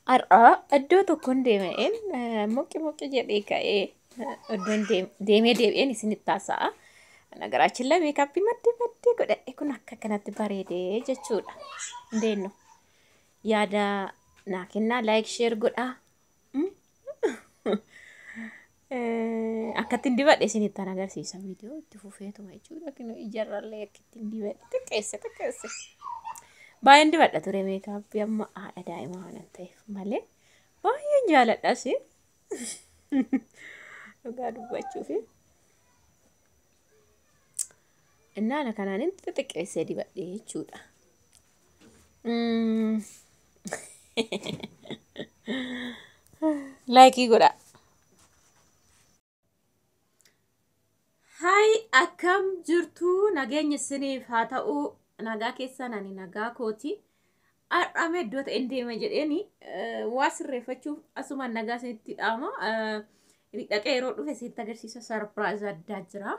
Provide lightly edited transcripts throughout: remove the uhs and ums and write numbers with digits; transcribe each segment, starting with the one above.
Har'aa iddoo tokkoon deemeen moqi jedhee ka'ee iddoon deemee deebi'een isinitti haasa'a. Nagaraachin la meekaappii maddii godhadhe kun akka kanatti bareedee jechuudha. Indeenno yaada naa kennaa laayik sheer godhaa. Akkatti hin dibadhe isinitti an agarsiisa viidiyoo itti fufeetuma jechuudha. Kun ijarrallee akkatti hin dibadhe xiqqeesse. Baay'een dibadha ture meekaappii amma haadha daa'imaa waan ta'eef malee baay'een jaaladhas. Dhugaa dubbachuufi. Innaan kanaanin xixiqqeessee dibadhe jechuudha. Laayikii godhaa. Hai akkam jirtu nageenya isiniif haa ta'u. Nagaa keessan ani nagaa kooti. Har'ame iddoo ta'een deema jedheeni waa sirreeffachuuf asuma nagaa isinitti dhaama. Dhaqee yeroo dhufe isinitti agarsiisa sarpiraayiz addaa jira.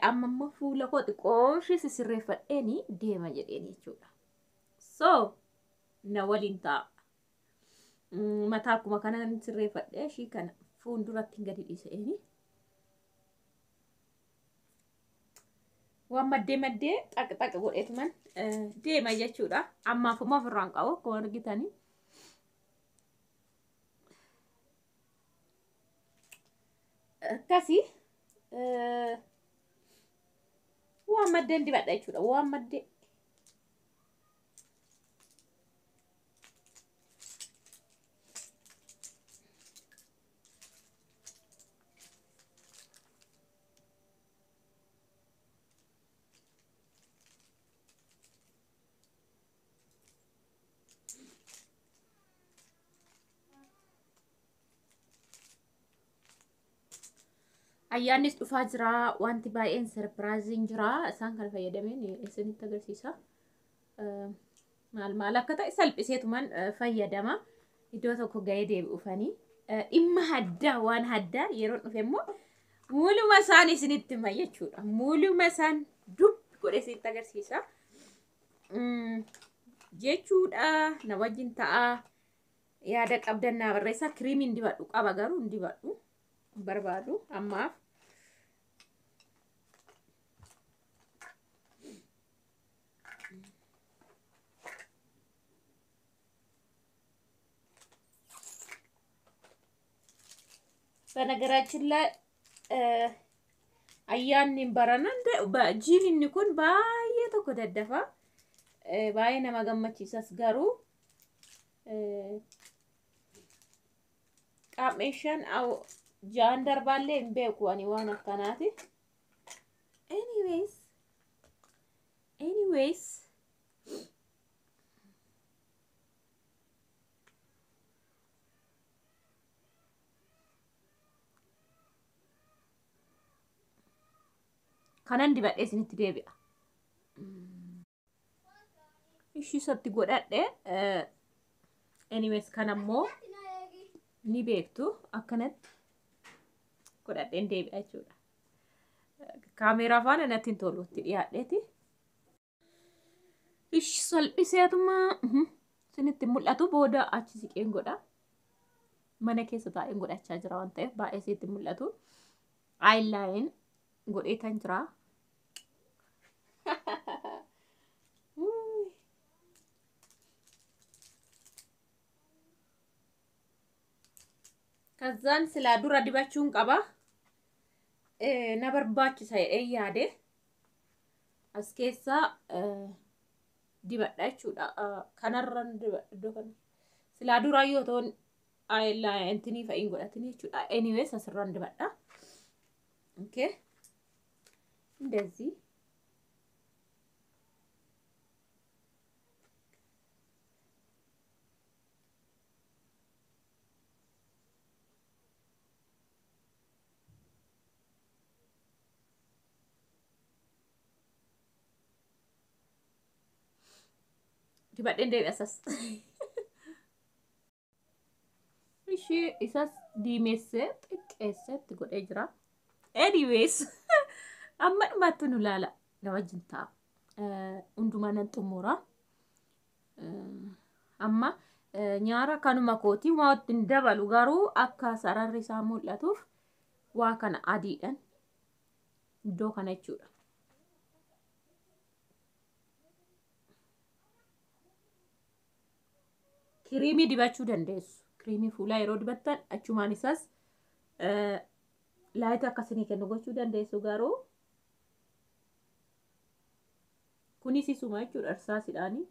Amma immoo fuula koo xiqqooshee sirreeffadheeni deema jedheeni jechuudha. So na waliin ta'a. Mataa akkuma kana sirreeffadhee ishii kana fuulduratti gadi dhiiseeni. Waan maddee xaq godheetuman deema jechuudha. Ammaaf ofirraan qabu akkuma argitanii. Akkasii waan maddeen dibadha jechuudha. Waan maddee. Ayyaannis dhufaa jira wanti baay'een sarpiraayiziin jira isaan kan fayyadameen isinitti agarsiisa. Maal akka ta'e salphiseetuman fayyadama. Iddoo tokko ga'ee deebi'uufanii dhimma addaa waan addaa yeroo dhufe immoo muluma isaan isinitti hima jechuudha. Muluma isaan dubbi godhee isinitti agarsiisa. Jechuudha na wajjin ta'a yaada qabdan naa barreessaa. Kiriimiin dibadhu qaba garuu hin dibadhu barbaadu ammaaf. በነገራችን ላይ ayyaanni barana jiini kun baay'ee tokko daddafa baay'ee nama gammachiisas garuu qaameshan jaan darbaallee hin beeku ani waan akkanaati. Anyways kanan dibadhee isinitti deebi'a. Ishii isatti godhadhe. Anyways kanammoo ni beektu akkanatti godhadheen deebi'a jechuudha. Kaameeraa faana natti hin tolu itti dhiyaadheeti. Ishii salphiseetuma isinitti mul'atu booda achi siqeen godha. Mana keessa taa'een godhachaa jira waan ta'eef baay'ee isinitti mul'atu. Eyeliner godheetan jira. Kazaan silaa dura dibachuun qaba. Na barbaachisa jedhee yaade as keessa dibadha jechuudha. Kanarran iddoo kana silaa dura yoo ta'u eyeliner fa'iin godhatanii jechuudha. Anyways asirran dibadha. Okay. እንደዚህ dibadheen deebi'asas. Ishii isas diimessee xiqqeessetti godhee jira. Anyways amma dhumatti nu laala na wajjin ta'a. Hundumaa nan xumura. Amma nyaara kanuma kooti waa ittiin dabalu garuu akka sararri isaa mul'atuuf waa kana adiidhaan iddoo kana jechuudha. Kiriimii dibachuu dandeessu. Kiriimii fuulaa yeroo dibattan achumaan isaas laayita akkasii kennu gochuu dandeessu garuu kunis isuma jechuudha irsaasiidhaanii.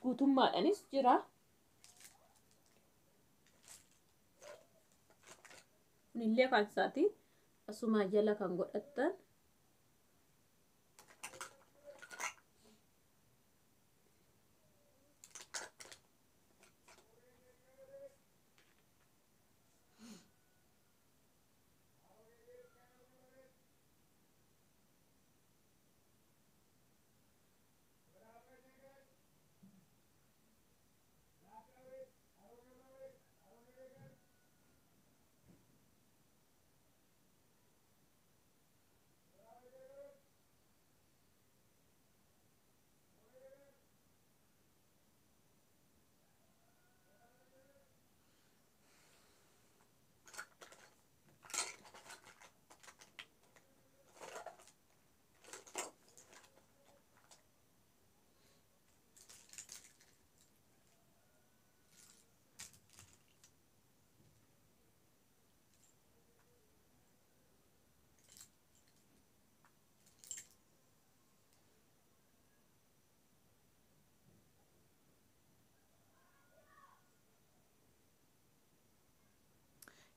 Guutummaadhaanis jira. Kunillee kan isaati asuma jala kan godhattan.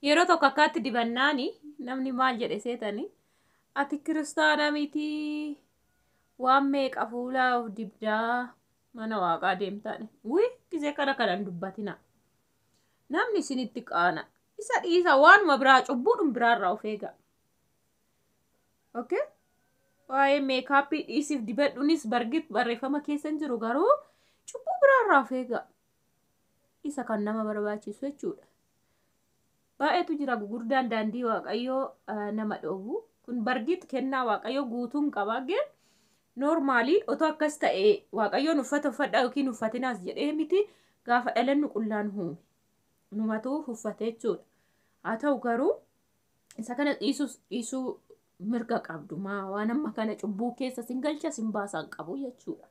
Yeroo tokko akkaatti dibannaani namni maal jedhe seetanii ati kiristaana miti waan meeqa fuulaa of dibdaa mana waaqaa deemtaani. Gisee kanan dubbatina. Namni isinitti qaana isa dhiisa waanuma biraa cubbuudhum biraarraa of eega. Okay? Waa'ee meekaappii dhiisiif dibadhuunis bargit barreeffama keessan jiru garuu cubbuu biraarraa of eega. Isa kan nama barbaachisu jechuudha. Baay'eetu jira gurguddaan daandii waaqayyoo nama dhoowwu. Kun bargit kennaa waaqayyoo guutuun qaba geen normaalii otoo akkas ta'e waaqayyoon uffata uffadhaa yookiin uffatinaas jedhee miti gaafa dhalannu qullaan huume. Numatu uffate jechuudha. Haa ta'u garuu isa kana dhiisuu mirga qabdu waan amma kana cubbuu keessa sin galcha sin baasaan qabu jechuudha.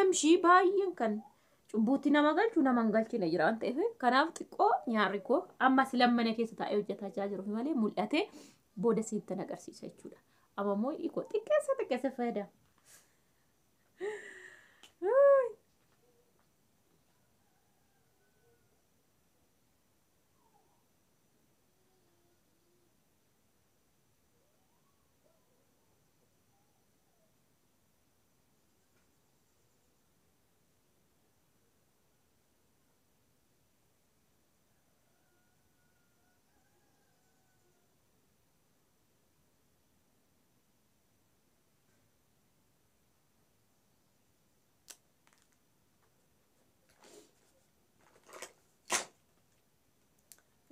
Amshii baay'een kan cubbuutti nama galchu nama hin galchine jira waan ta'eef kanaaf xiqqoo nyaarri koo amma silan mana keessa taa'ee hojjetaa jiru malee mul'ate booda sitti agarsiisa jechuudha. Amma immoo hiikoo xiqqeessa fayyadama.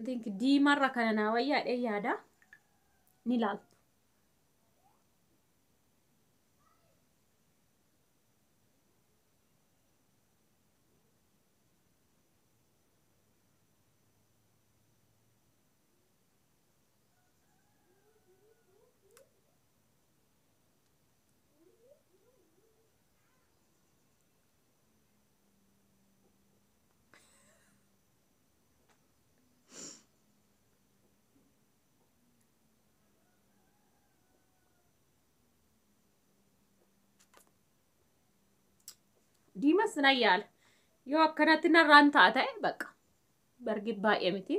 think diimarra kana naa wayyaadhe yaada ni laaltu. Diimas na yaala yoo akkanatti narraan ta'a bakka bargit baay'ee miti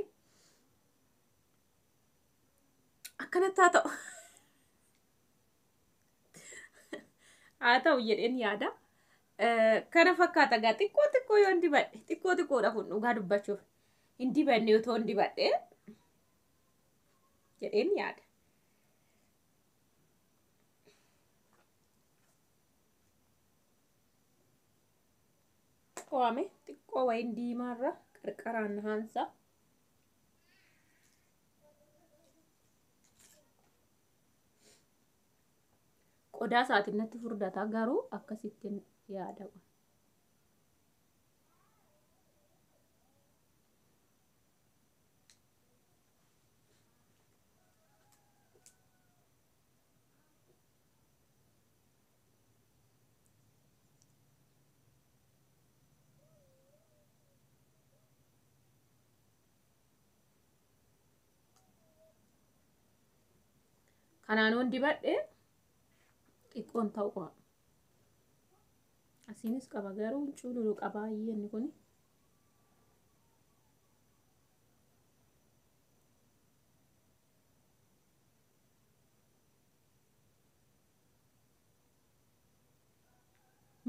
akkanatti haa ta'u haa ta'u jedheen yaada kana fakkaata gaa xiqqoo yoo hin dibadhe xiqqoodha kun dhugaa dubbachuuf hin dibanne yoo ta'u hin dibadhe jedheen yaada. Koame xiqqoo wayin diimaarra qarqaraan haansa. Qodaa isaatiin natti furdata garuu akkasittiin yaadama. kanaan dibadhe xiqqoon ta'u qaba. Asinis qaba garuu cululu qaba inni kun.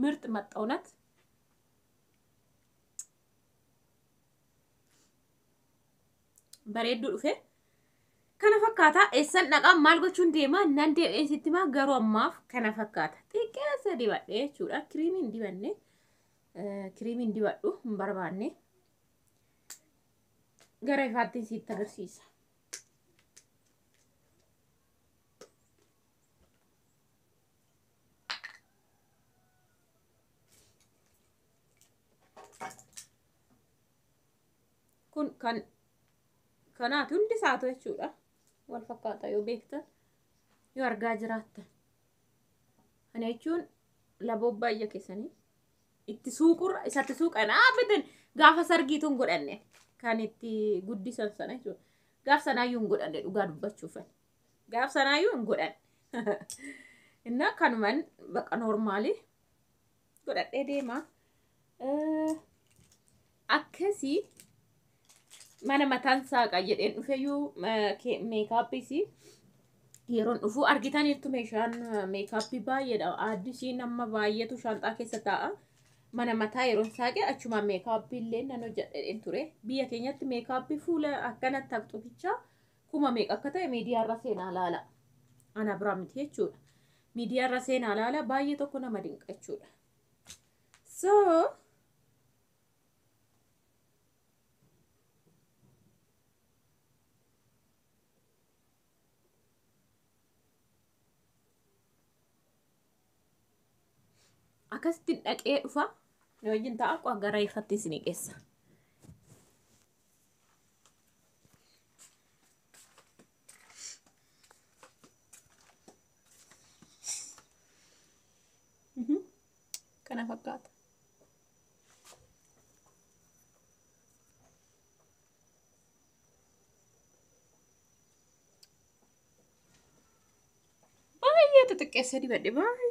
ምርጥ መጣውነት bareeddu dhufe kana fakkaata eessan dhaqaa maal gochuun deema nan deebi'een sitti maa garuu ammaaf kana fakkaata xiqqeessa dibadhe jechuudha kiriimiin dibadhu hin barbaanne gara ifaatti sitti agarsiisa. kun kan kanaatu hundi isaatu jechuudha wal fakkaata yoo beektan yoo argaa jiraattan ana jechuun laboo baay'ee keessanii itti suuqurra isatti suuqanaa bitin gaafa sargiituun godhanne kan itti guddisan sana jechuudha gaaf sanaayyuu hin godhanne dhugaa dubbachuuf gaaf sanaayyuu hin godhanne inna kanuman baqa normaalii godhadhee deema akkasii mana mataan saaqa jedheen dhufeyyuu meekaappii si yeroon dhufuu argitaniirtu meeshaan meekaappii baay'eedha addisiin amma baay'eetu shaanxaa keessa taa'a mana mataa yeroon saaqe achuma meekaappii illee nan hojjedheen ture biyya keenyatti meekaappii fuula akkanatti taqxuficha kuma meeqa akka ta'e miidiyaarra seenaa laala ana biraa miti jechuudha miidiyaarra seenaa laala baay'ee tokko nama dinqa jechuudha so akkasitti dhaqee dhufa yoo wajjin ta'a qo'a gara ifatti isin geessa. Kana fakkaata. Baay'ee xixiqqeessa dibadhe baay'ee.